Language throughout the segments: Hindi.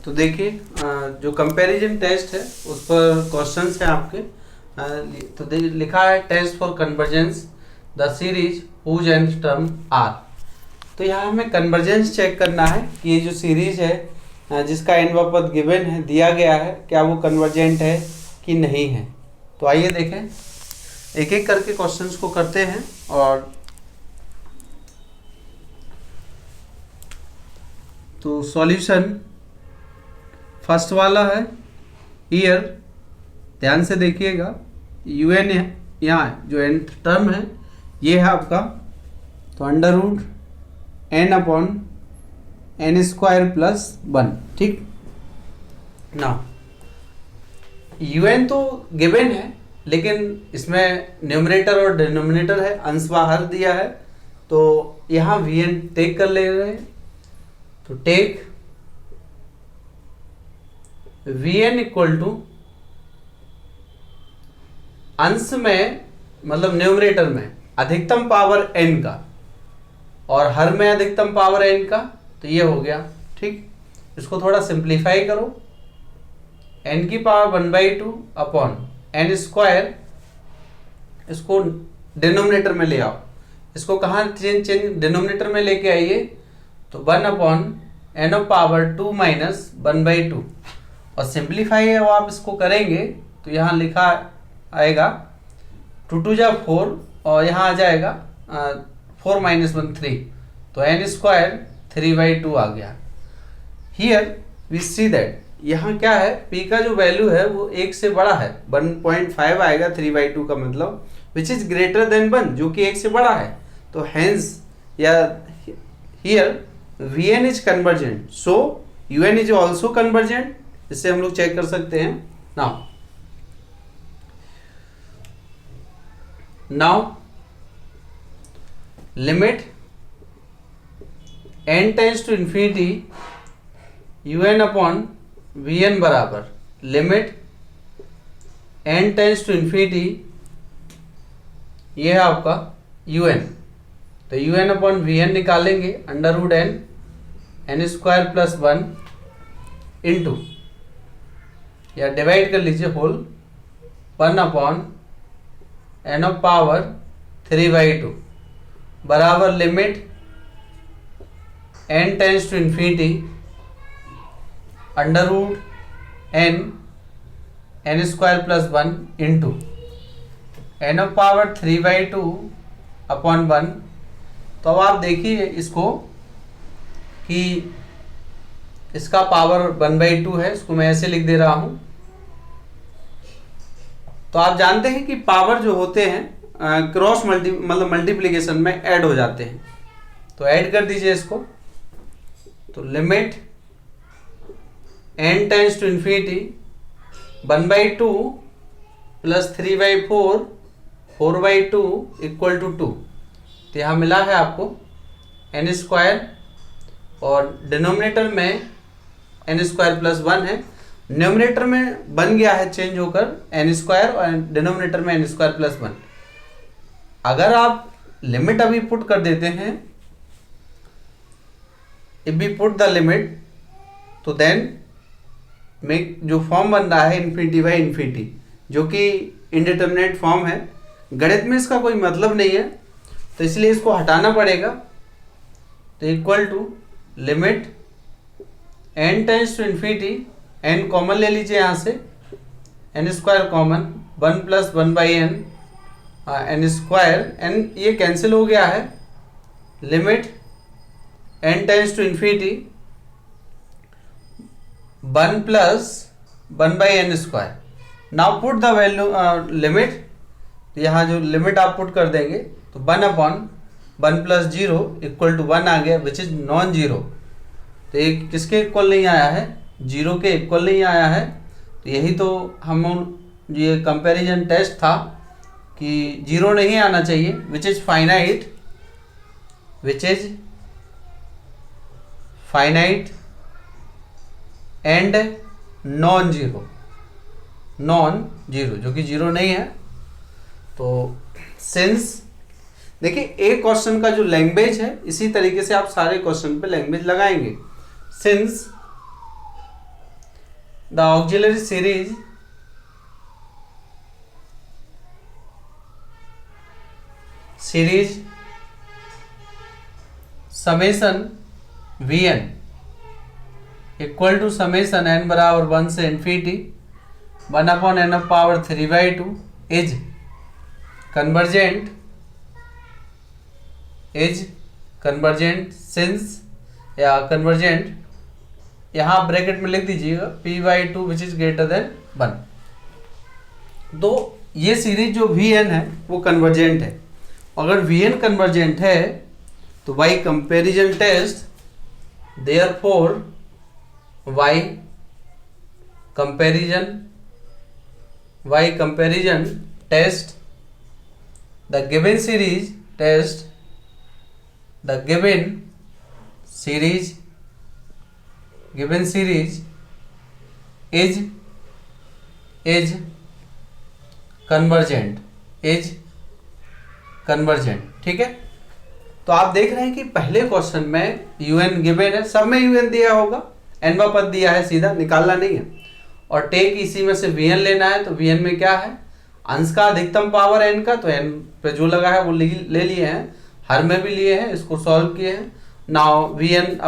तो देखिए जो कंपैरिजन टेस्ट है उस पर क्वेश्चंस हैं आपके। तो लिखा है test for convergence the series whose nth term are. तो यहाँ हमें कन्वर्जेंस चेक करना है कि ये जो सीरीज है जिसका एन व पद गिवन है दिया गया है, क्या वो कन्वर्जेंट है कि नहीं है। तो आइए देखें, एक एक करके क्वेश्चंस को करते हैं। और तो सॉल्यूशन फर्स्ट वाला है ईयर, ध्यान से देखिएगा। यूएन यहाँ जो एन टर्म है ये है आपका, तो under root N upon N square plus 1। ठीक ना, यूएन तो गिवन है लेकिन इसमें न्यूमरेटर और डिनोमिनेटर है, अंश बाहर दिया है, तो यहाँ वी एन टेक कर ले रहे हैं। तो take V N equal to अंश में मतलब न्यूमरेटर में अधिकतम पावर एन का और हर में अधिकतम पावर एन का, तो ये हो गया। ठीक, इसको थोड़ा सिंप्लीफाई करो, एन की पावर 1/2 अपॉन एन स्क्वायर, इसको डिनोमिनेटर में ले आओ। इसको कहाँ चेंज डिनोमिनेटर में लेके आइए, तो 1 upon N of power 2 minus 1/2 और सिंप्लीफाई है वो आप इसको करेंगे तो यहाँ लिखा आएगा 2 2 जा 4 और यहाँ आ जाएगा 4 माइनस 1 3, तो एन स्क्वायर 3/2 आ गया। हियर वी सी दैट यहाँ क्या है, p का जो वैल्यू है वो 1 से बड़ा है, 1.5 आएगा 3/2 का मतलब, विच इज ग्रेटर देन 1 जो कि 1 से बड़ा है। तो हेंस या here vn is convergent, so un is also convergent. इससे हम लोग चेक कर सकते हैं। Now limit n tends to infinity un upon vn बराबर limit n tends to infinity, ये है आपका un। तो un अपॉन vn निकालेंगे under root N square plus 1 into, या डिवाइड कर लीजिए whole 1 upon N of power 3/2 बराबर limit n tends to infinity under root N square plus 1 into N of power 3/2 upon 1। तो अब आप देखिए इसको कि इसका पावर 1/2 है, इसको मैं ऐसे लिख दे रहा हूं। तो आप जानते हैं कि पावर जो होते हैं क्रॉस मतलब मल्टीप्लिकेशन में ऐड हो जाते हैं, तो ऐड कर दीजिए इसको। तो limit n tends to infinity 1/2 plus 3/4 4/2 equal to 2। तो यहाँ मिला है आपको एन स्क्वायर और डिनोमिनेटर में एन स्क्वायर प्लस 1 है, न्यूमरेटर में बन गया है चेंज होकर एन स्क्वायर और डिनोमिनेटर में एन स्क्वायर प्लस 1। अगर आप लिमिट अभी पुट कर देते हैं, if we put the limit, तो देन में जो फॉर्म बन रहा है इन्फिनिटी बाई इन्फिनिटी, जो कि इनडिटर्मिनेट फॉर्म है, गणित में इसका कोई मतलब नहीं है, तो इसलिए इसको हटाना पड़ेगा। तो equal to limit n tends to infinity, n common ले लीजिए यहाँ से, n square common 1 plus 1/n N square, n ये कैंसिल हो गया है, limit n tends to infinity 1 plus 1/n square. Now put the value limit, तो यहाँ जो लिमिट आप पुट कर देंगे तो 1 अपॉन 1 प्लस 0 इक्वल टू 1 आ गया, विच इज नॉन जीरो। तो ये किसके इक्वल नहीं आया है, जीरो के इक्वल नहीं आया है। तो यही तो हम ये कंपैरिजन टेस्ट था कि जीरो नहीं आना चाहिए, विच is finite, which is finite and non zero, जो कि जीरो नहीं है। तो सिंस देखिए एक क्वेश्चन का जो लैंग्वेज है, इसी तरीके से आप सारे क्वेश्चन पे लैंग्वेज लगाएंगे। Since the auxiliary series summation we N equal to summation N बराबर 1 से infinity 1 upon N of power 3/2 is convergent since या कन्वर्जेंट, यहाँ ब्रैकेट में लिख दीजिएगा p/2 which is greater than 1। तो ये सीरीज जो Vn है वो कन्वर्जेंट है। अगर Vn कन्वर्जेंट है तो by comparison test therefore y comparison test the given series is convergent ठीक है। तो आप देख रहे हैं कि पहले क्वेश्चन में un गिवन है, सब में un दिया होगा, n पद दिया है, सीधा निकालना नहीं है। और टेक इसी में से vn लेना है, तो vn में क्या है, अंश का अधिकतम पावर n का, तो n पे जो लगा है वो ले लिए हैं, हर में भी लिए हैं, इसको सॉल्व किए हैं। Now un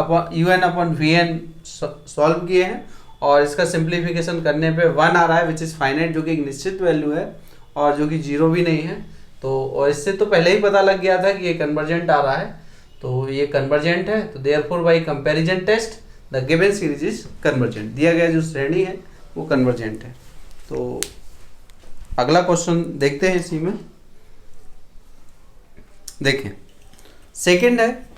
upon vn solve किए हैं और इसका सिंप्लीफिकेशन करने पे 1 आ रहा है विच इज फाइनाइट, जो कि एक निश्चित वैल्यू है और जो कि 0 भी नहीं है। तो और इससे तो पहले ही पता लग गया था कि ये कन्वर्जेंट आ रहा है, तो ये कन्वर्जेंट है। तो therefore by comparison test the given series is convergent, दिया गया जो श्रेणी है वो कन्वर्जेंट है। तो अगला क्वेश्चन देखते हैं इसी में। देखें सेकंड है,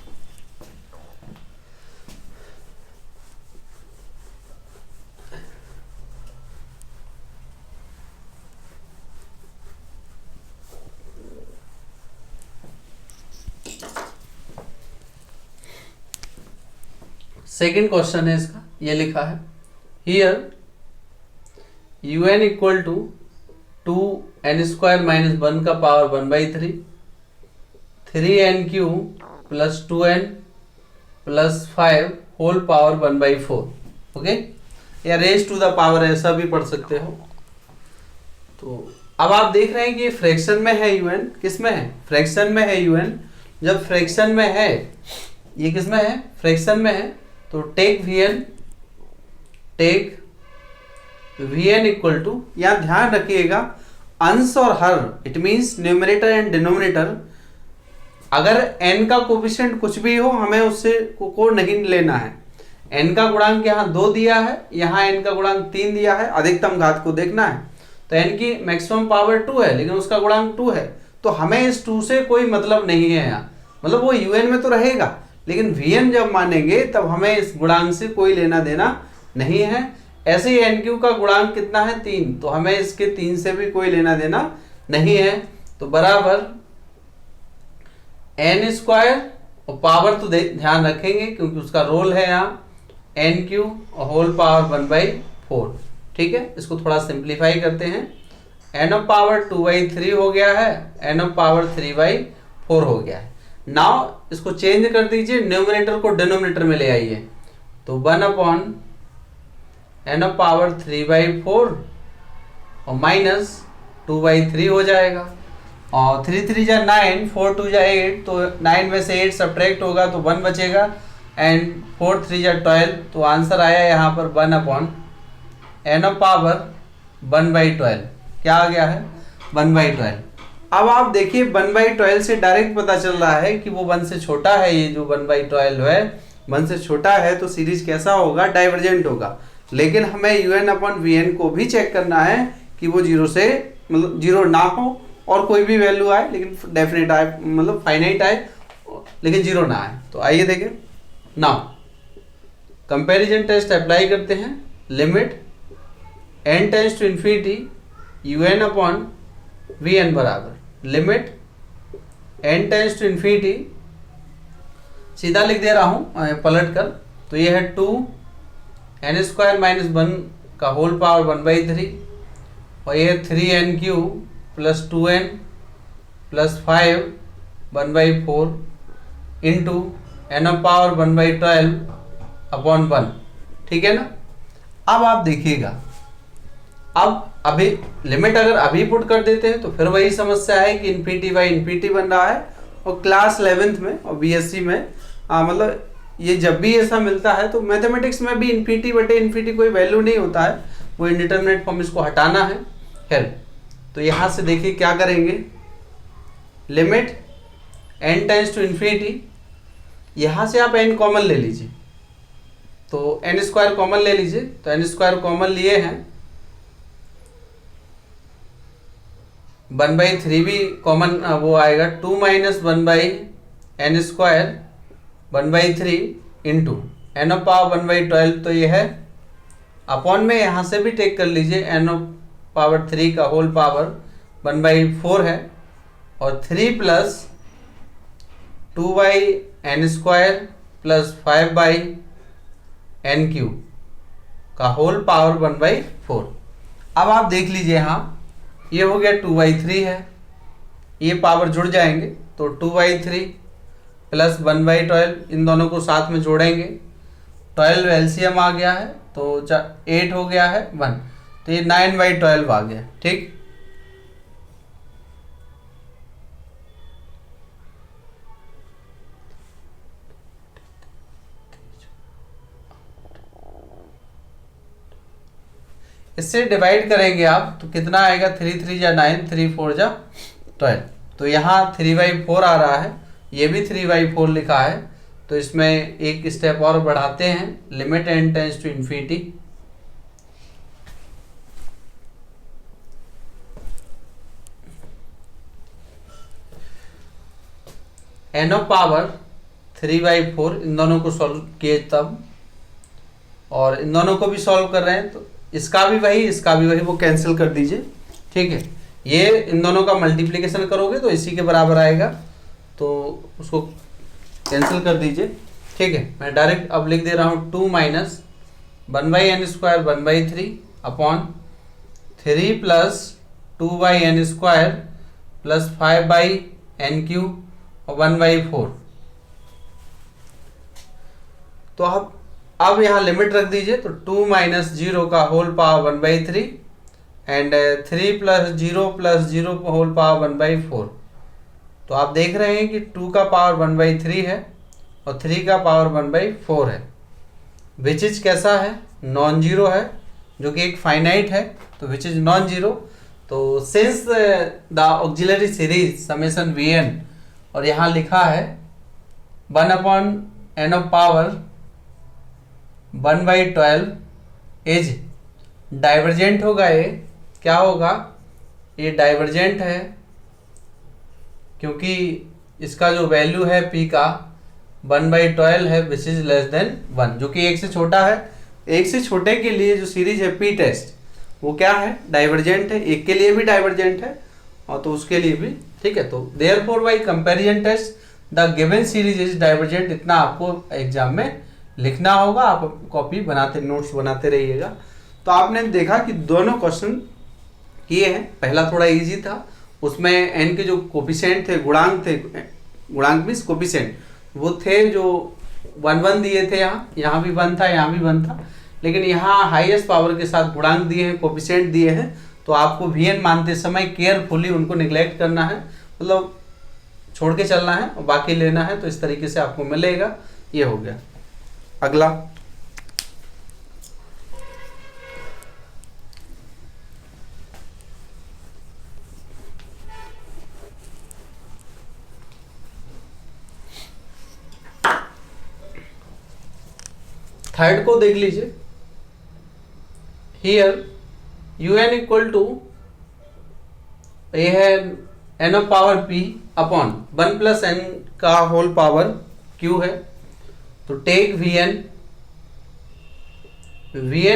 सेकेंड क्वेश्चन है इसका, ये लिखा है here un equal to 2n² minus 1 का power 1/3 3n³ plus 2n plus 5 whole power 1/4। Okay, या रेज टू द पावर ऐसा भी पढ़ सकते हो। तो अब आप देख रहे हैं कि ये फ्रैक्शन में है un, किस में है, फ्रैक्शन में है un। जब फ्रैक्शन में है, ये किस में है, फ्रैक्शन में है, तो टेक vn इक्वल टू, यहां ध्यान रखिएगा अंश और हर, it means numerator and denominator, अगर n का कोफिशिएंट कुछ भी हो हमें उससे को नहीं लेना है। n का गुणांक यहाँ 2 दिया है, यहाँ n का गुणांक 3 दिया है, अधिकतम घात को देखना है। तो n की मैक्सिमम पावर 2 है लेकिन उसका गुणांक 2 है, तो हमें इस 2 से कोई मतलब नहीं है यहाँ, मतलब वो un में तो रहेगा लेकिन vn जब मानेंगे तब हमें इस गुणांक से कोई लेना देना नहीं है। ऐसे ही nq का गुणांक कितना है, 3, तो हमें इसके 3 से भी कोई लेना देना नहीं है। तो बराबर n² और पावर तो ध्यान रखेंगे क्योंकि उसका रोल है यहाँ nq और होल पावर 1/4। ठीक है, इसको थोड़ा सिंप्लीफाई करते हैं, n ऑफ पावर 2/3 हो गया है, n ऑफ पावर 3/4 हो गया है। नाउ इसको चेंज कर दीजिए, न्यूमरेटर को डिनोमिनेटर में ले आइए, तो 1 अपॉन n ऑफ पावर 3/4 और माइनस 2/3 हो जाएगा। और 3 3 जा 9, 4 2 जा 8, तो 9 में से 8 सब्ट्रैक्ट होगा तो 1 बचेगा, एंड 4 3 जा 12, तो आंसर आया यहाँ पर 1 अपॉन n ऑफ पावर 1/12। क्या आ गया है, 1/12। अब आप देखिए 1/12 से डायरेक्ट पता चल रहा है कि वो 1 से छोटा है, ये जो 1/12 है 1 से छोटा है, तो सीरीज कैसा होगा, डाइवर्जेंट होगा। लेकिन हमें un अपॉन vn को भी चेक करना है कि वो 0 से मतलब 0 ना हो और कोई भी वैल्यू आए, लेकिन डेफिनेट आए, मतलब फाइनाइट आए लेकिन 0 ना आए। तो आइए देखें, नाउ कंपैरिजन टेस्ट अप्लाई करते हैं। Limit n tends to infinity un upon vn बराबर limit n tends to infinity, सीधा लिख दे रहा हूं पलट कर, तो ये है 2n² माइनस 1 का होल पावर 1/3 और ये 3n³ plus 2n plus 5 1/4 into n of power 1/12 upon 1। ठीक है ना। अब आप देखिएगा, अब अभी लिमिट अगर अभी पुट कर देते हैं तो फिर वही समस्या है कि इन्फिनिटी बाई इन्फिनिटी बन रहा है। और क्लास 11th में और बीएससी में मतलब ये जब भी ऐसा मिलता है तो मैथमेटिक्स में भी इन्फिनिटी बटे इन्फिनिटी कोई वैल्यू नहीं होता है, वो इंडिटरमिनेट फॉर्म, इसको हटाना है। खैर, तो यहाँ से देखिए क्या करेंगे, limit n tends to infinity, यहाँ से आप n कॉमन ले लीजिए, तो n स्क्वायर कॉमन ले लीजिए, तो n स्क्वायर कॉमन लिए हैं, 1/3 भी कॉमन वो आएगा, 2 minus 1/n square 1/3 into n of power 1/12, तो ये है अपॉन में यहाँ से भी टेक कर लीजिए, n ऑफ पावर 3 का होल पावर 1/4 है, और 3 plus 2/n square plus 5/n³ का होल पावर 1/4। अब आप देख लीजिए, यहाँ ये हो गया 2/3 है, ये पावर जुड़ जाएंगे तो 2/3 प्लस 1/12, इन दोनों को साथ में जोड़ेंगे, 12 एलसीएम आ गया है तो 8 हो गया है 1, तो ये 9/12 आ गया। ठीक, इससे डिवाइड करेंगे आप तो कितना आएगा, 3 3 जा 9, 3 4 जा 12, तो यहाँ 3/4 आ रहा है, ये भी 3/4 लिखा है, तो इसमें एक स्टेप और बढ़ाते हैं, limit n tends to infinity, n of power 3/4, इन दोनों को सॉल्व किए तब, और इन दोनों को भी सॉल्व कर रहे हैं तो इसका भी वही, इसका भी वही, वो कैंसिल कर दीजिए। ठीक है, ये इन दोनों का मल्टीप्लिकेशन करोगे तो इसी के बराबर आएगा, तो उसको कैंसिल कर दीजिए। ठीक है, मैं डायरेक्ट अब लिख दे रहा हूँ 2 minus 1/n square 1/3 upon 3 plus 2/n square plus 5/n³ और 1/4। तो अब यहाँ लिमिट रख दीजिए, तो 2 माइनस 0 का whole power 1/3 and 3 plus 0 plus 0 whole power 1/4। तो आप देख रहे हैं कि 2 का पावर 1/3 है और 3 का पावर 1/4 है, विच इज कैसा है, नॉन जीरो है, जो कि एक फाइनाइट है, तो विच इज नॉन जीरो। तो since the auxiliary series summation Vn, और यहाँ लिखा है 1/n of power 1/12 is divergent होगा, ये क्या होगा, ये डाइवर्जेंट है, क्योंकि इसका जो वैल्यू है p का 1/12 है, विच इज लेस देन 1, जो कि 1 से छोटा है। 1 से छोटे के लिए जो सीरीज है p टेस्ट, वो क्या है, डाइवर्जेंट है, 1 के लिए भी डाइवर्जेंट है और तो उसके लिए भी। ठीक है, तो therefore by comparison test the given series is divergent, इतना आपको एग्जाम में लिखना होगा, आप कॉपी बनाते, नोट्स बनाते रहिएगा। तो आपने देखा कि दोनों क्वेश्चन किए हैं, पहला थोड़ा इजी था, उसमें n के जो कोफिशिएंट थे, गुणांक थे, गुणांक मीन्स कोफिशिएंट, वो थे जो 1 1 दिए थे, यहाँ भी 1 था, यहाँ भी 1 था, लेकिन यहाँ हाईएस्ट पावर के साथ गुणांक दिए हैं, कोफिशिएंट दिए हैं, तो आपको Vn मानते समय केयरफुली उनको निगलेक्ट करना है, मतलब छोड़ के चलना है और बाकी लेना है, तो इस तरीके से आपको मिलेगा। ये हो गया। अगला थर्ड को देख लीजिए, हियर un इक्वल टू, ये है n of power p upon 1 plus n का होल पावर q है, तो टेक Vn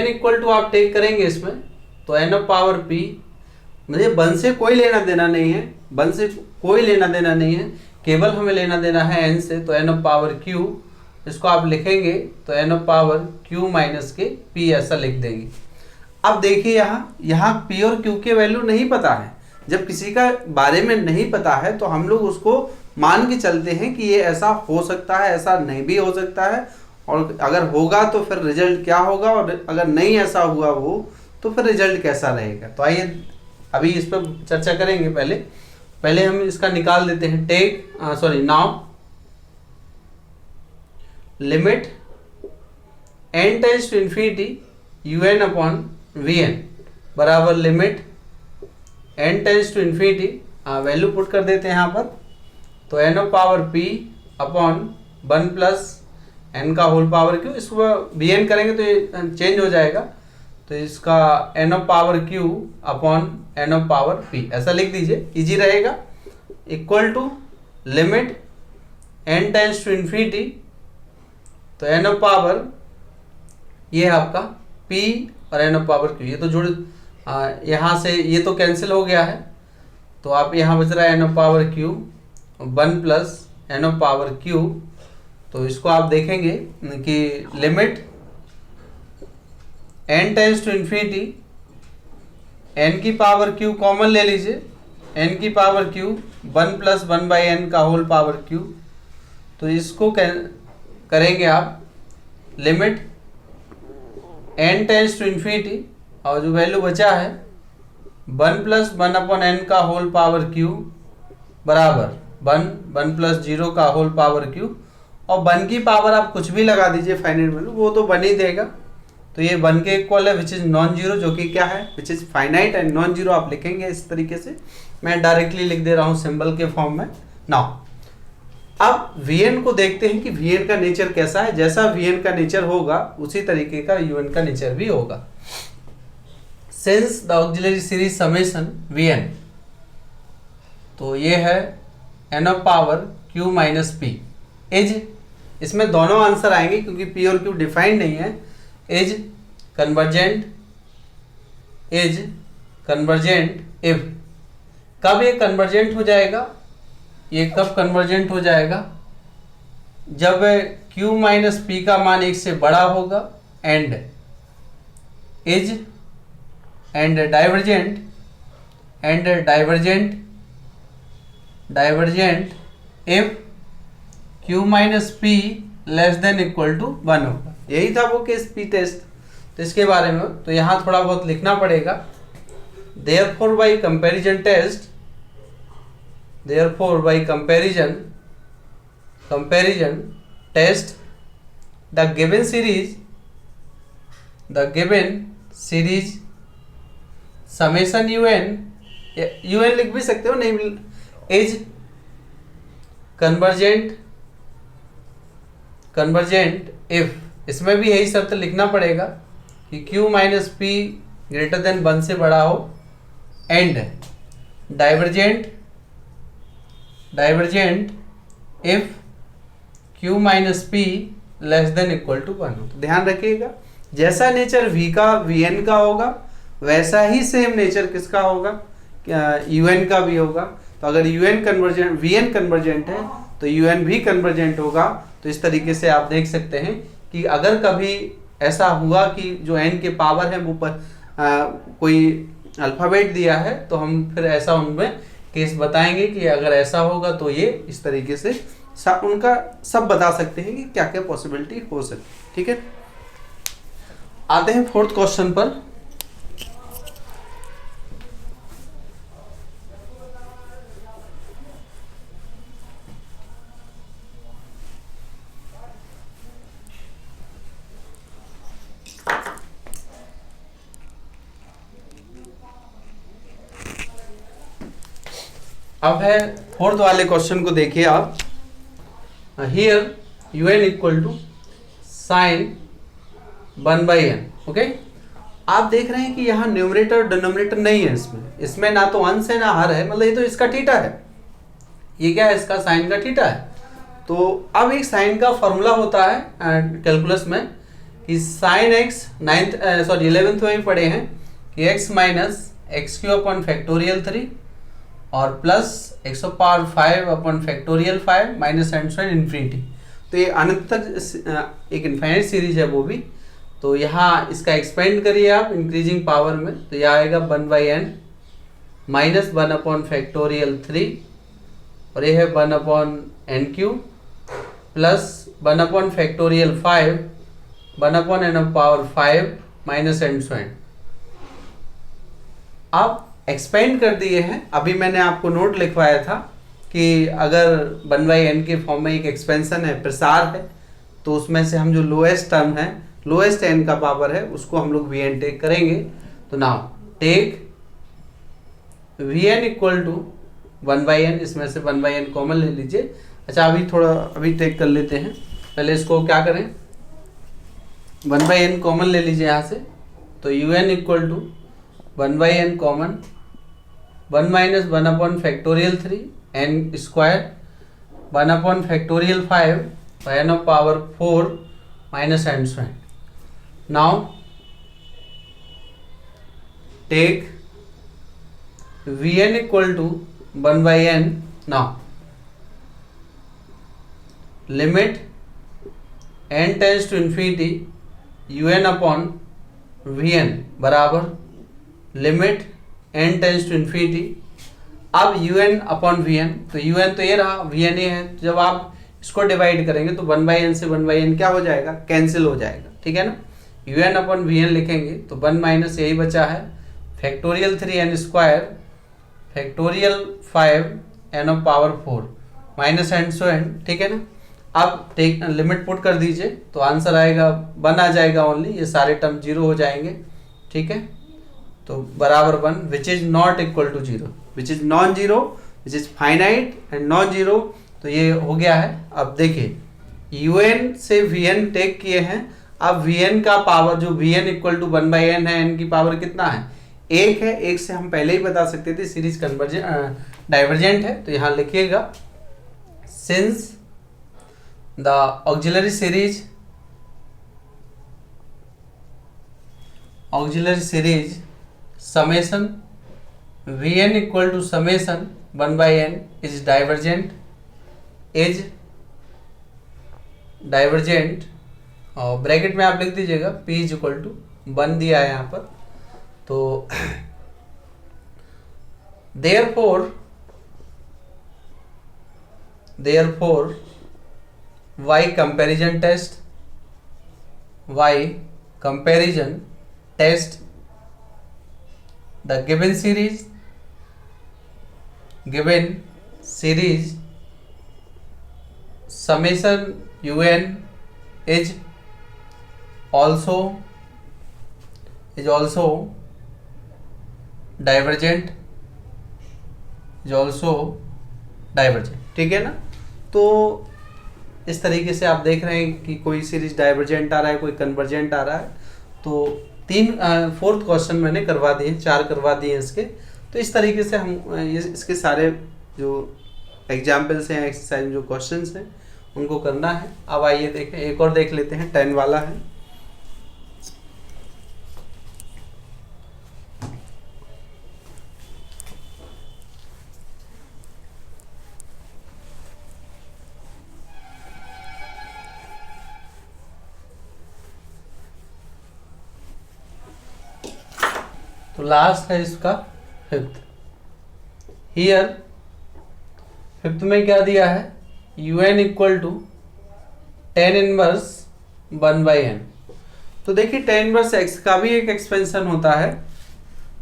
इक्वल टू आप टेक करेंगे इसमें, तो n ऑफ पावर p, मुझे 1 से कोई लेना देना नहीं है, 1 से कोई लेना देना नहीं है, केवल हमें लेना देना है n से, तो n ऑफ पावर q, इसको आप लिखेंगे तो n of power q minus के p ऐसा लिख देंगे। अब देखिए यहाँ p और q के वैल्यू नहीं पता है, जब किसी का बारे में नहीं पता है तो हम लोग उसको मान के चलते हैं कि ये ऐसा हो सकता है, ऐसा नहीं भी हो सकता है, और अगर होगा तो फिर रिजल्ट क्या होगा, और अगर नहीं ऐसा हुआ वो तो फिर रिजल्ट कैसा रहेगा। तो आइए अभी इस पर चर्चा करेंगे। पहले हम इसका निकाल देते हैं। Now limit n tends to infinity un upon vn बराबर limit n tends to infinity, value put कर देते हैं यहाँ पर। तो n of power p upon 1 plus n का होल पावर q, इसको bn करेंगे तो ये चेंज हो जाएगा, तो इसका n of power q upon n of power p ऐसा लिख दीजिए, इजी रहेगा। Equal to limit n tends to infinity, तो n ऑफ पावर ये है आपका p और n ऑफ पावर q, ये तो जुड़ यहाँ से ये तो कैंसिल हो गया है, तो आप यहाँ बच रहा है n of power q 1 plus n of power q। तो इसको आप देखेंगे कि limit n tends to infinity, n की पावर q कॉमन ले लीजिए, n की पावर q 1 प्लस 1 बाई n का होल पावर q। तो इसको करेंगे आप limit n tends to infinity, और जो वैल्यू बचा है 1 प्लस 1 अपॉन n का होल पावर q बराबर 1 प्लस 0 का होल पावर q, और 1 की पावर आप कुछ भी लगा दीजिए फाइनाइट वैल्यू, वो तो 1 ही देगा। तो ये 1 के इक्वल है विच इज नॉन जीरो, जो कि क्या है विच is finite and non zero आप लिखेंगे इस तरीके से। मैं डायरेक्टली लिख दे रहा हूँ सिंबल के फॉर्म में। नाउ अब Vn को देखते हैं कि Vn का नेचर कैसा है। जैसा Vn का नेचर होगा उसी तरीके का Un का नेचर भी होगा। Since the auxiliary series summation Vn, तो ये है n of power q minus p is, इसमें दोनों आंसर आएंगे क्योंकि p और q डिफाइंड नहीं है। इज कन्वर्जेंट इफ, कब ये कन्वर्जेंट हो जाएगा, ये कब कन्वर्जेंट हो जाएगा, जब q माइनस p का मान 1 से बड़ा होगा, and divergent if q minus p less than equal to 1 होगा। यही था वो केस p टेस्ट। तो इसके बारे में तो यहाँ थोड़ा बहुत लिखना पड़ेगा। Therefore by comparison test, therefore by comparison test the given series summation un लिख भी सकते हो, नहीं is convergent if, इसमें भी यही शर्त लिखना पड़ेगा कि q minus p greater than 1 से बड़ा हो, and divergent if q minus p less than equal to 1 हो। तो ध्यान रखिएगा, जैसा नेचर v का vn का होगा वैसा ही सेम नेचर किसका होगा, un का भी होगा। तो अगर vn कन्वर्जेंट है तो un भी कन्वर्जेंट होगा। तो इस तरीके से आप देख सकते हैं कि अगर कभी ऐसा हुआ कि जो n के पावर है वो पर कोई अल्फ़ाबेट दिया है, तो हम फिर ऐसा उनमें केस बताएंगे कि अगर ऐसा होगा तो ये इस तरीके से उनका सब बता सकते हैं कि क्या क्या पॉसिबिलिटी हो सकती। ठीक है, आते हैं 4th क्वेश्चन पर। अब है 4th वाले क्वेश्चन को देखिए आप। Here un equal to sine 1/n। Okay, आप देख रहे हैं कि यहाँ न्यूमरेटर और डिनोमिनेटर नहीं है इसमें ना तो अंश है ना हर है, मतलब ये तो इसका थीटा है। ये क्या है, इसका साइन का थीटा है। तो अब एक साइन का फॉर्मूला होता है कैलकुलस में कि साइन x 11th में भी पढ़े हैं कि x minus x Q upon factorial 3 और plus x power 5 upon factorial 5 minus and infinity. तो ये अनंत तक एक इनफाइनाइट सीरीज है वो भी। तो यहाँ इसका एक्सपेंड करिए आप इंक्रीजिंग पावर में, तो यह आएगा 1/n माइनस 1 अपॉन फैक्टोरियल 3 और ये है 1 upon n Q plus 1 upon factorial 5 1 upon n power 5 minus and so and. आप एक्सपेंड कर दिए हैं। अभी मैंने आपको नोट लिखवाया था कि अगर 1/n के फॉर्म में एक एक्सपेंशन है, प्रसार है, तो उसमें से हम जो लोएस्ट टर्म है, लोएस्ट n का पावर है, उसको हम लोग vn टेक करेंगे। तो now take vn equal to 1/n, इसमें से 1/n कॉमन ले लीजिए। अच्छा अभी टेक कर लेते हैं। पहले इसको क्या करें, 1/n कॉमन ले लीजिए यहाँ से। तो un equal to 1/n common 1 minus 1 upon factorial 3 n square 1 upon factorial 5 n of power 4 minus and so and. Now take vn equal to 1/n। Now limit n tends to infinity un upon vn बराबर limit n tends to infinity. अब un अपॉन vn, तो un तो ये रहा, vn ये है। जब आप इसको डिवाइड करेंगे तो 1/n से 1/n क्या हो जाएगा, कैंसिल हो जाएगा, ठीक है ना। un अपॉन vn लिखेंगे तो 1 माइनस यही बचा है factorial 3n square factorial 5 n of power 4 minus and so and, ठीक है ना। अब टेक लिमिट पुट कर दीजिए तो आंसर आएगा 1 आ जाएगा ओनली, ये सारे टर्म 0 हो जाएंगे, ठीक है। तो बराबर 1 which is not equal to 0, which is non zero, which is finite and non zero. तो ये हो गया है। अब देखिए un से vn टेक किए हैं। अब vn का पावर जो vn इक्वल टू 1/n है, n की पावर कितना है, 1 है। 1 से हम पहले ही बता सकते थे सीरीज कन्वर्जेंट डाइवर्जेंट है। तो यहाँ लिखिएगा since the auxiliary series summation vn equal to summation 1/n is divergent और ब्रैकेट में आप लिख दीजिएगा p इज इक्वल टू 1 दिया है यहाँ पर। तो therefore y comparison test the given series summation un is also divergent, ठीक है ना। तो इस तरीके से आप देख रहे हैं कि कोई सीरीज डाइवर्जेंट आ रहा है, कोई कन्वर्जेंट आ रहा है। तो 4th क्वेश्चन मैंने करवा दिए, 4 करवा दिए इसके। तो इस तरीके से हम इसके सारे जो एग्जाम्पल्स हैं, एक्सरसाइज जो क्वेश्चंस हैं, उनको करना है। अब आइए देखें, एक और देख लेते हैं, 10 वाला है। तो लास्ट है इसका 5th। हियर 5th में क्या दिया है, un equal to tan inverse 1/n। तो देखिए tan इनवर्स x का भी एक एक्सपेंशन होता है।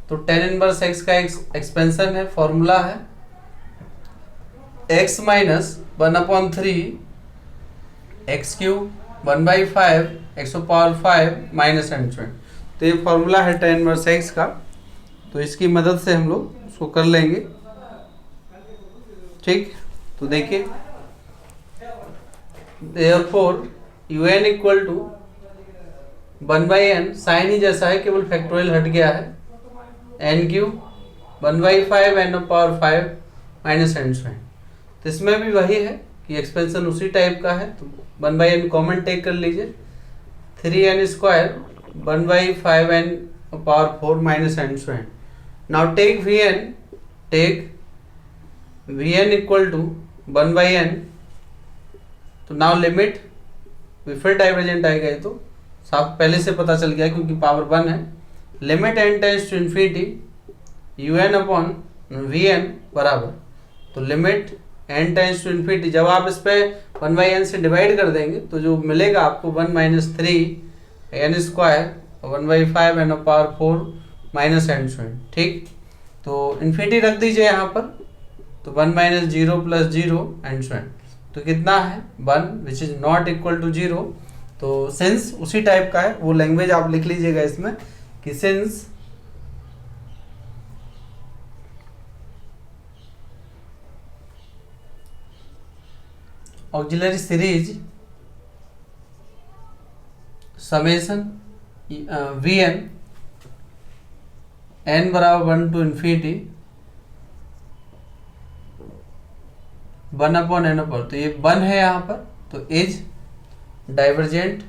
तो tan इनवर्स x का एक्सपेंशन है, फॉर्मूला है x minus 1/3 x cube 1/5 x power 5 minus and so and. तो ये फॉर्मूला है tan इनवर्स x का। तो इसकी मदद से हम लोग उसको कर लेंगे, ठीक। तो देखिए therefore un equal to 1/n, sine ही जैसा है, केवल फैक्टोरियल हट गया है, n cube 1/5 n power 5 minus and so and. तो इसमें भी वही है कि एक्सपेंशन उसी टाइप का है। तो 1/n कॉमन टेक कर लीजिए, 3n square 1/5n power 4 minus and so and. Now take vn equal to 1/n। तो नाउ लिमिट, फिर डाइवर्जेंट आएगा, ये तो साफ पहले से पता चल गया क्योंकि पावर 1 है। Limit n tends to infinity un upon vn बराबर, तो limit n tends to infinity, जब आप इस पे 1 बाई एन से डिवाइड कर देंगे तो जो मिलेगा आपको 1 minus 3 n square 1 by 5 n power 4 minus n square. ठीक, तो इन्फिनिटी रख दीजिए यहाँ पर, तो 1 minus 0 plus 0 and so on. तो कितना है 1 which is not equal to 0। तो सिंस उसी टाइप का है, वो लैंग्वेज आप लिख लीजिएगा इसमें कि since auxiliary series summation we n n बराबर 1 टू इन्फिनिटी 1 अपॉन एन पर, तो ये 1 है यहाँ पर, तो इज डाइवर्जेंट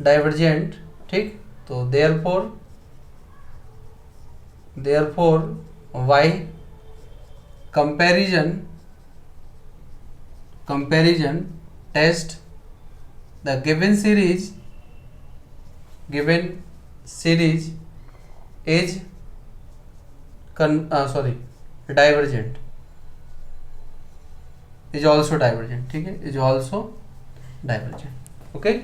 डाइवर्जेंट। ठीक, तो therefore by comparison test the given series is divergent, is also divergent. ठीक है, इज ऑल्सो डाइवर्जेंट। ओके,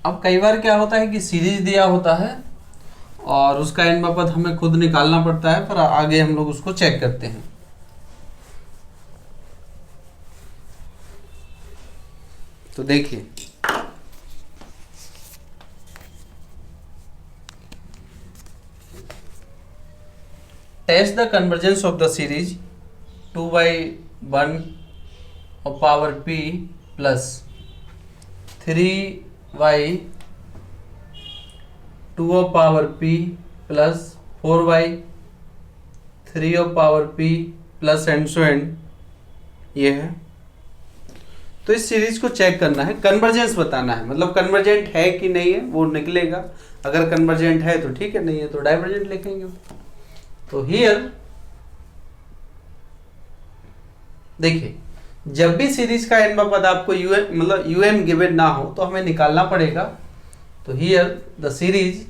अब कई बार क्या होता है कि सीरीज दिया होता है और उसका एन बापत हमें खुद निकालना पड़ता है, पर आगे हम लोग उसको चेक करते हैं। तो देखिए, test the convergence of the series 2 by 1 और power p plus 3 by 2 of power p plus 4 by 3 of power p plus and so and, ये है। तो इस सीरीज को चेक करना है, कन्वर्जेंस बताना है, मतलब कन्वर्जेंट है कि नहीं है वो निकलेगा। अगर कन्वर्जेंट है तो ठीक है, नहीं है तो डाइवर्जेंट लिखेंगे। तो हियर देखिए, जब भी सीरीज का एन पद आपको यूएन मतलब यूएन गिवन ना हो तो हमें निकालना पड़ेगा। तो हियर द सीरीज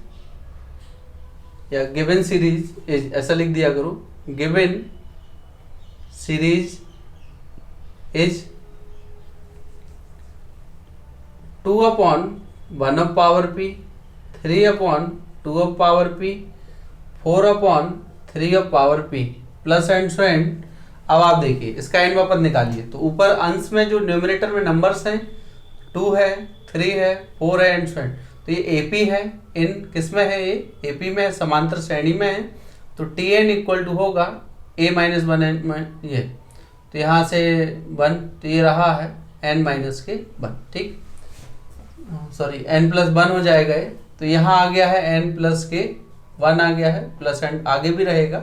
या गिवन सीरीज इज, ऐसा लिख दिया करो, given series is 2 upon 1 of power p, 3 upon 2 of power p, 4 upon 3 of power p plus and so and. अब आप देखिए इसका एन वापस निकालिए, तो ऊपर अंश में जो न्यूमरेटर में नंबर्स हैं 2 है, 3 है, 4 है एंड सो एंड। तो ये एपी है, इन किस में है, ये एपी में है, समांतर श्रेणी में है। तो टी एन इक्वल टू होगा a माइनस 1 एन, ये तो यहाँ से 1, तो ये रहा है n माइनस के 1। ठीक, सॉरी n प्लस 1 हो जाएगा ये, तो यहाँ आ गया है n प्लस के 1 आ गया है, प्लस एंड आगे भी रहेगा,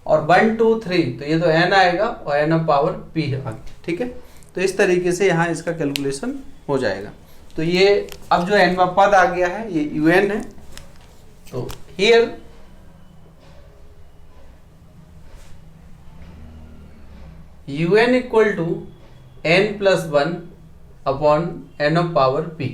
और 1 2 3 तो ये तो n आएगा और n ऑफ पावर p है आगे। ठीक है, तो इस तरीके से यहाँ इसका कैलकुलेशन हो जाएगा। तो ये अब जो n पद आ गया है ये un है। तो here un equal to n plus 1 upon n of power p।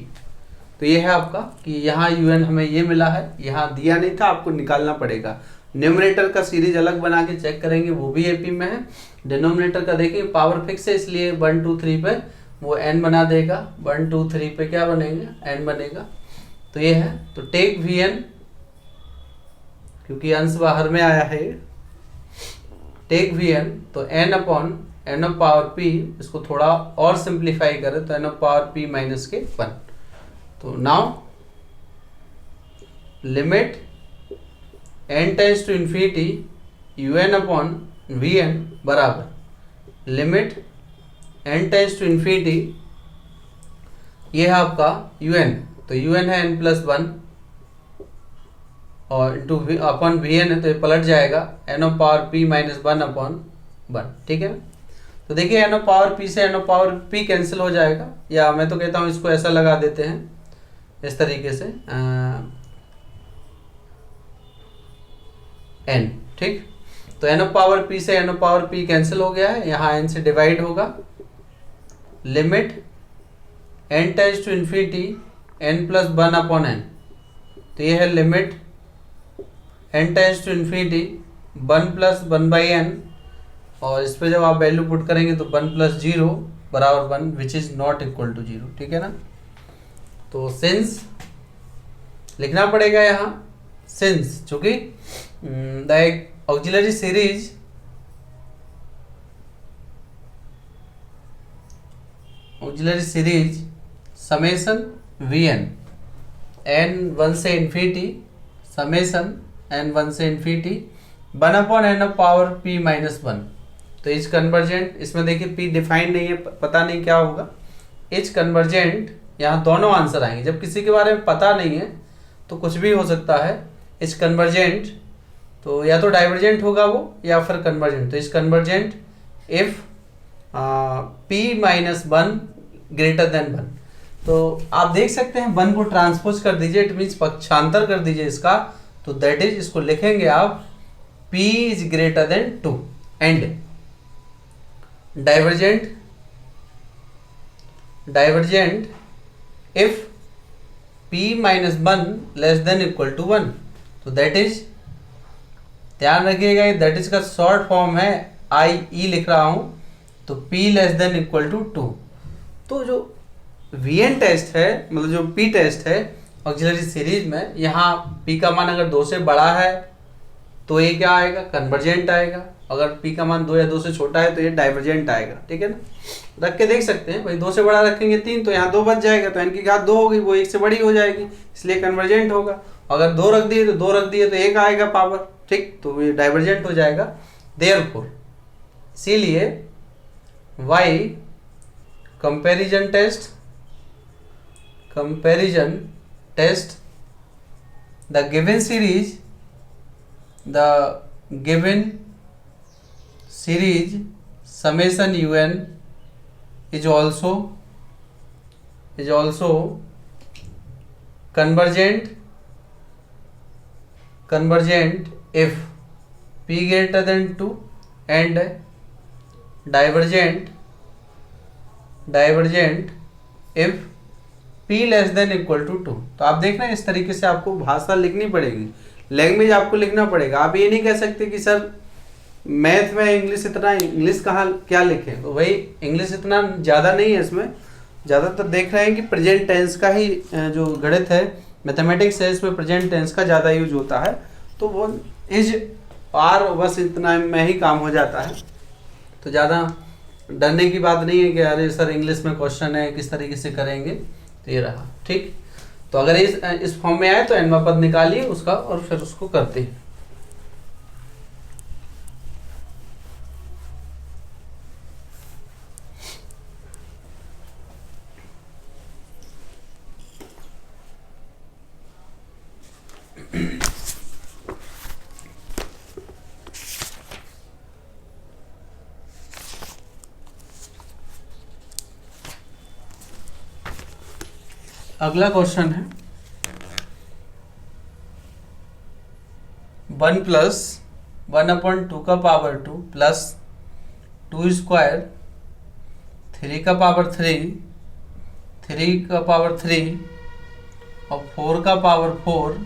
तो ये है आपका कि यहाँ un हमें ये मिला है, यहाँ दिया नहीं था, आपको निकालना पड़ेगा। न्यूमरेटर का सीरीज अलग बना के चेक करेंगे, वो भी एपी में है। डिनोमिनेटर का देखिए पावर फिक्स है, इसलिए 1 2 3 पे वो n बना देगा, 1 2 3 पे क्या बनेगा, n बनेगा। तो ये है, तो टेक vn, क्योंकि अंश बाहर में आया है, टेक vn, तो n upon n of power p, इसको थोड़ा और सिंप्लीफाई करें तो n of power p minus के 1। तो now limit n tends to infinity un upon vn बराबर limit n tends to infinity, ये है आपका un, तो un है n प्लस 1 और इंटू अपॉन वी एन है तो ये पलट जाएगा n of power p minus 1 upon 1, ठीक है ना। तो देखिए एन ऑफ पावर पी से n of power p cancel हो जाएगा, या मैं तो कहता हूँ इसको ऐसा लगा देते हैं इस तरीके से एन, ठीक। तो एन ऑफ पावर पी से n of power p cancel हो गया है, यहाँ एन से डिवाइड होगा, limit n tends to infinity n plus 1 upon n. तो ये है limit n tends to infinity 1 plus 1 by n, और इस पे जब आप वैल्यू पुट करेंगे तो 1 प्लस 0 बराबर 1 which is not equal to 0, ठीक है ना। तो सिंस लिखना पड़ेगा यहाँ, सिंस चूंकि the auxiliary series summation v n n 1 से इन्फिनिटी समेसन एन 1 से infinity 1 upon N of power p minus 1। तो इज कन्वर्जेंट, इसमें देखिए पी डिफाइन नहीं है, पता नहीं क्या होगा। इज कन्वर्जेंट, यहाँ दोनों आंसर आएंगे। जब किसी के बारे में पता नहीं है तो कुछ भी हो सकता है। इज कन्वर्जेंट तो या तो डाइवर्जेंट होगा वो या फिर कन्वर्जेंट। तो is convergent if P minus 1 greater than 1। तो आप देख सकते हैं 1 को ट्रांसपोज कर दीजिए, इट मीन्स पक्षांतर कर दीजिए इसका, तो दैट इज, इसको लिखेंगे आप p is greater than 2 and divergent if p minus 1 less than equal to 1। तो दैट इज, ध्यान रखिएगा दैट इज का शॉर्ट फॉर्म है आई ई लिख रहा हूं, तो p less than equal to 2। तो जो वीएन टेस्ट है, मतलब जो पी टेस्ट है ऑक्सिलरी सीरीज में, यहाँ p का मान अगर 2 से बड़ा है तो ये क्या आएगा, कन्वर्जेंट आएगा। अगर p का मान 2 या 2 से छोटा है तो ये डाइवर्जेंट आएगा, ठीक है ना। रख के देख सकते हैं भाई, 2 से बड़ा रखेंगे 3 तो यहाँ 2 बच जाएगा, तो n की घात 2 होगी, वो 1 से बड़ी हो जाएगी, इसलिए कन्वर्जेंट होगा। अगर 2 रख दिए तो 2 रख दिए तो 1 आएगा पावर, ठीक, तो ये डाइवर्जेंट हो जाएगा। देयरफॉर, इसीलिए y comparison test the given series summation un is also convergent if p greater than 2 and divergent if p less than equal to 2। तो आप देख रहे हैं इस तरीके से आपको भाषा लिखनी पड़ेगी, लैंग्वेज आपको लिखना पड़ेगा। आप ये नहीं कह सकते कि सर मैथ में इंग्लिश कहाँ क्या लिखें, तो भाई इंग्लिश इतना ज़्यादा नहीं है इसमें, ज़्यादातर देख रहे हैं कि प्रेजेंट टेंस का ही जो गणित है, मैथमेटिक्स है, इसमें प्रेजेंट टेंस का ज़्यादा यूज होता है। तो वो इज आर बस इतना में ही काम हो जाता है, तो ज़्यादा डरने की बात नहीं है कि अरे सर इंग्लिश में क्वेश्चन है किस तरीके से करेंगे। तो ये रहा, ठीक। तो अगर इस फॉर्म में आए तो एनवा पद निकालिए उसका और फिर उसको करते हैं। अगला क्वेश्चन है 1 प्लस 1/2 का पावर 2 प्लस 2 स्क्वायर 3 का पावर 3 का पावर 3 और 4 का पावर 4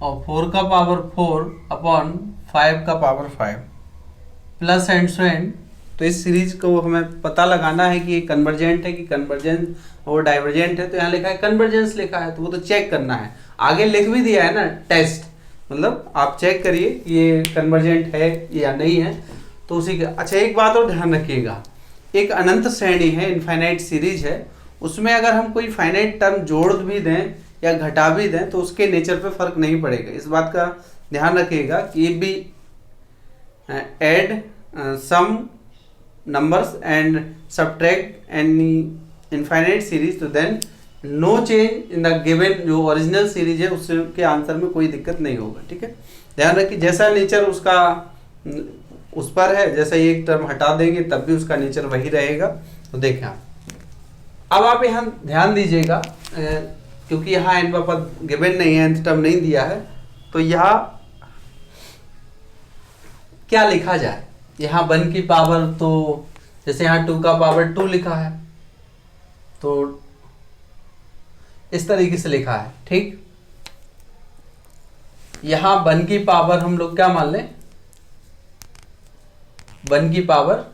और 4 का पावर 4 अपॉन 5 का power 5 plus and so and. तो इस सीरीज को हमें पता लगाना है कि ये कन्वर्जेंट है कि कन्वर्जेंस और डाइवर्जेंट है। तो यहाँ लिखा है कन्वर्जेंस लिखा है, तो वो तो चेक करना है, आगे लिख भी दिया है ना टेस्ट, मतलब आप चेक करिए ये कन्वर्जेंट है या नहीं है। तो उसी के अच्छा एक बात और ध्यान रखिएगा, एक अनंत श्रेणी है, इनफाइनाइट सीरीज है, उसमें अगर हम कोई फाइनाइट टर्म जोड़ भी दें या घटा भी दें तो उसके नेचर पे फर्क नहीं पड़ेगा। इस बात का ध्यान रखिएगा कि भी add some numbers and subtract any infinite series, तो then no change in the given जो ओरिजिनल सीरीज है उसके आंसर में कोई दिक्कत नहीं होगा। ठीक है, ध्यान रखिए जैसा नेचर उसका उस पर है, जैसा एक टर्म हटा देंगे तब भी उसका नेचर वही रहेगा। तो देखें आप, अब आप यहाँ ध्यान दीजिएगा क्योंकि यहाँ n पद गिवन नहीं है, nth टर्म नहीं दिया है, तो यहाँ क्या लिखा जाए। यहाँ 1 की पावर, तो जैसे यहाँ 2 का पावर 2 लिखा है तो इस तरीके से लिखा है। ठीक, यहां 1 की पावर हम लोग क्या मान लें, 1 की पावर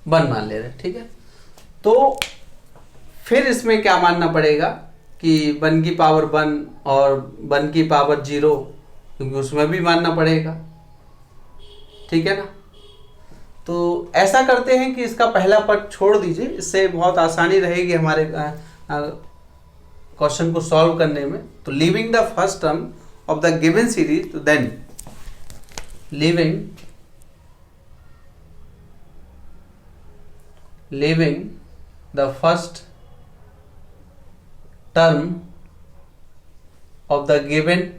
1 मान ले रहे। ठीक है, तो फिर इसमें क्या मानना पड़ेगा कि 1 की पावर 1 और 1 की पावर 0, क्योंकि उसमें भी मानना पड़ेगा। ठीक है ना, तो ऐसा करते हैं कि इसका पहला पद छोड़ दीजिए, इससे बहुत आसानी रहेगी हमारे क्वेश्चन को सॉल्व करने में। तो leaving the first term of the given series, तो then leaving the first term of the given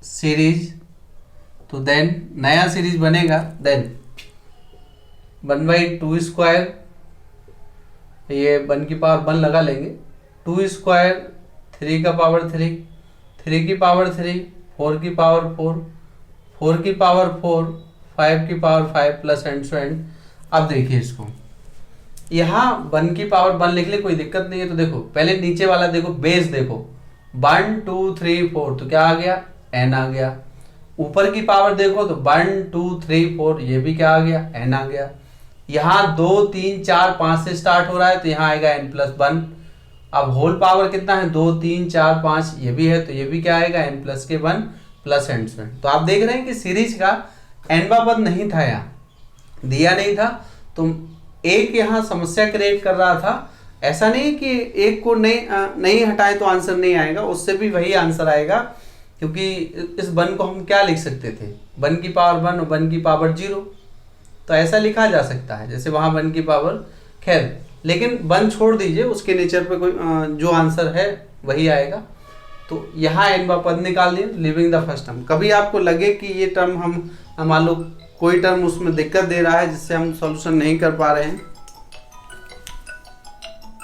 series, तो देन नया सीरीज बनेगा। देन 1/2 स्क्वायर, ये 1 की पावर 1 लगा लेंगे, 2 स्क्वायर, 3 का पावर 3, 3 की पावर 3, 4 की पावर 4, 4 की पावर 4, 5 की power 5 plus and so and. अब देखिए इसको, यहाँ 1 की पावर 1 लिख ले, कोई दिक्कत नहीं है। तो देखो पहले नीचे वाला देखो, बेस देखो 1 2 3 4, तो क्या आ गया, n आ गया। ऊपर की पावर देखो तो 1 2 3 4, ये भी क्या आ गया, n आ गया। यहाँ 2 3 4 5 से स्टार्ट हो रहा है तो यहाँ आएगा n+1। अब होल पावर कितना है, 2 3 4 5, ये भी है तो ये भी क्या आएगा, n+1 plus and so and. तो आप देख रहे हैं कि सीरीज का nवां पद नहीं था, यहाँ दिया नहीं था, तो एक यहाँ समस्या क्रिएट कर रहा था। ऐसा नहीं कि एक को नहीं हटाए तो आंसर नहीं आएगा, उससे भी वही आंसर आएगा, क्योंकि इस 1 को हम क्या लिख सकते थे, 1 की पावर 1 और 1 की पावर 0, तो ऐसा लिखा जा सकता है जैसे वहाँ 1 की पावर, खैर लेकिन 1 छोड़ दीजिए, उसके नेचर पे कोई जो आंसर है वही आएगा। तो यहाँ nवां पद निकाल दिए, लिविंग द फर्स्ट टर्म। कभी आपको लगे कि ये टर्म हम मान लो कोई टर्म उसमें दिक्कत दे रहा है जिससे हम सॉल्यूशन नहीं कर पा रहे हैं,